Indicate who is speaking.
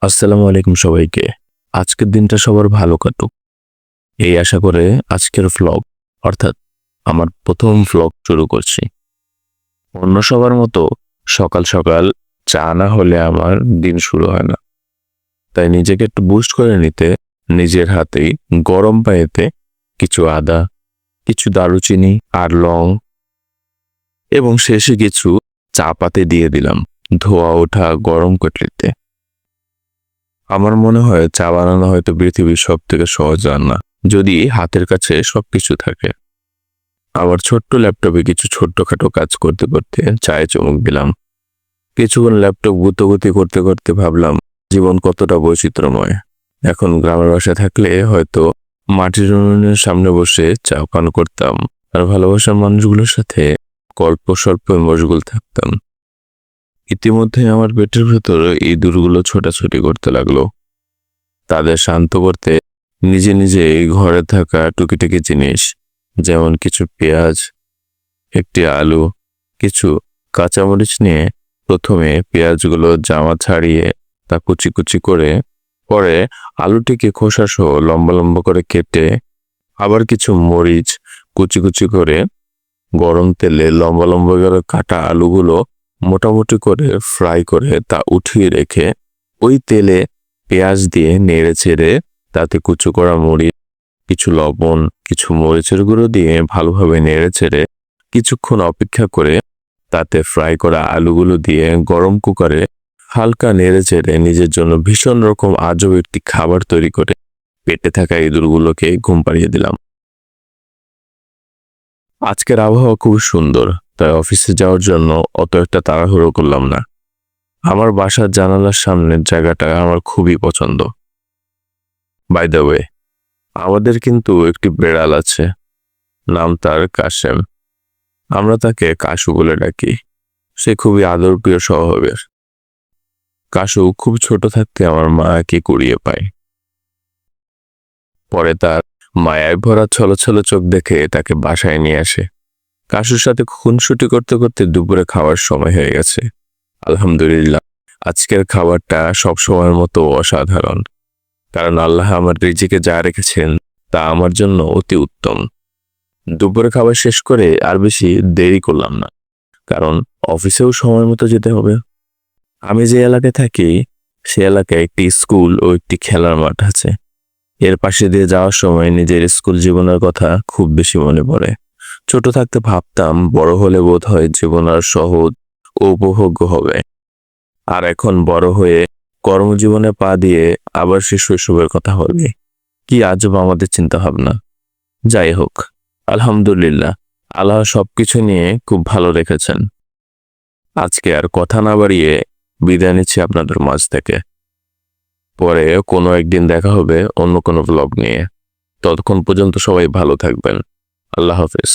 Speaker 1: আসসালামু আলাইকুম সবাইকে। আজকের দিনটা সবার ভালো কাটুক এই আশা করে আজকের ভ্লগ অর্থাৎ আমার প্রথম ভ্লগ শুরু করছি। অন্য সবার মতো সকাল সকাল চা না হলে আমার দিন শুরু হয় না। তাই নিজেকে একটু বুস্ট করে নিতে নিজের হাতেই গরম পানিতে কিছু আদা, কিছু দারুচিনি আর লং এবং শেষে কিছু চা পাতা দিয়ে দিলাম ধোয়া ওঠা গরম কেটলিতে। আমার মনে হয় চা বানানো হয়তো পৃথিবীর সব থেকে সহজ রান্না, যদি হাতের কাছে সবকিছু থাকে। আবার ছোট্ট ল্যাপটপে কিছু ছোট্টখাটো কাজ করতে করতে চায়ে চুমুক দিলাম। কিছুক্ষণ ল্যাপটপ গুতোগুতি করতে করতে ভাবলাম জীবন কতটা বৈচিত্র্যময়। এখন গ্রামের বাসায় থাকলে হয়তো মাটির উনুনের সামনে বসে চা পান করতাম আর ভালোবাসার মানুষগুলোর সাথে গল্প স্বল্প মশগুল থাকতাম। ইতিমধ্যে আমার পেটের ভেতর এই দূরগুলো ছোটাছুটি করতে লাগলো। তাদের শান্ত করতে নিজে নিজে ঘরে থাকা টুকিটাকি জিনিস, যেমন কিছু পেঁয়াজ, একটি আলু, কিছু কাঁচামরিচ নিয়ে প্রথমে পেঁয়াজগুলো জামা ছাড়িয়ে তা কুচি কুচি করে, পরে আলুটিকে খোসা সহ লম্বা লম্বা করে কেটে, আবার কিছু মরিচ কুচি কুচি করে গরম তেলে লম্বা লম্বা করে কাটা আলুগুলো মোটামুটি করে ফ্রাই করে তা উঠিয়ে রেখে ওই তেলে পেঁয়াজ দিয়ে নেড়ে চেড়ে তাতে কুচো করা মরিচ, কিছু লবণ, কিছু মরিচের গুঁড়ো দিয়ে ভালোভাবে নেড়ে চেড়ে কিছুক্ষণ অপেক্ষা করে তাতে ফ্রাই করা আলুগুলো দিয়ে গরম কুকারে হালকা নেড়ে চেড়ে নিজের জন্য ভীষণ রকম আজব একটি খাবার তৈরি করে পেটে থাকা ইঁদুরগুলোকে ঘুম পাড়িয়ে দিলাম। আজকের আবহাওয়া খুব সুন্দর, তাই অফিসে যাওয়ার জন্য অত একটা তাড়াহুড়ো করলাম না। আমার বাসার জানালার সামনের জায়গাটা আমার খুবই পছন্দ। বাই দ্য ওয়ে, আমাদের কিন্তু একটি বেড়াল আছে, নাম তার কাশেম। আমরা তাকে কাশু বলে ডাকি। সে খুবই আদরপ্রিয় স্বভাবের। কাশু খুব ছোট থাকতে আমার মাকে কুড়িয়ে পায়। পরে তার মায়ায় ভরা ছলছল চোখ দেখে তাকে বাসায় নিয়ে আসে। কাশুর সাথে খুনসুটি করতে করতে দুপুরে খাওয়ার সময় হয়ে গেছে। আলহামদুলিল্লাহ, আজকের খাবারটা সব সময়ের মতো অসাধারণ, কারণ আল্লাহ আমার রিজিকে যা রেখেছেন তা আমার জন্য অতি উত্তম। দুপুরে খাবার শেষ করে আর বেশি দেরি করলাম না, কারণ অফিসেও সময় মতো যেতে হবে। আমি যে এলাকায় থাকি সে এলাকায় একটি স্কুল ও একটি খেলার মাঠ আছে। এর পাশে দিয়ে যাওয়ার সময় নিজের স্কুল জীবনের কথা খুব বেশি মনে পড়ে। ছোট থাকতে ভাবতাম বড় হলে বোধহয় জীবন আর সহজ ও উপভোগ্য হবে। আর এখন বড় হয়ে কর্মজীবনে পা দিয়ে আবার সে শৈশবের কথা হবে। কি আজব আমাদের চিন্তা ভাবনা। যাই হোক, আলহামদুলিল্লাহ, আল্লাহ সবকিছু নিয়ে খুব ভালো রেখেছেন। আজকে আর কথা না বাড়িয়ে বিদায় নিচ্ছি আপনাদের মাঝ থেকে। পরে কোনো একদিন দেখা হবে অন্য কোনো ব্লগ নিয়ে। ততক্ষণ পর্যন্ত সবাই ভালো থাকবেন। আল্লাহ হাফেজ।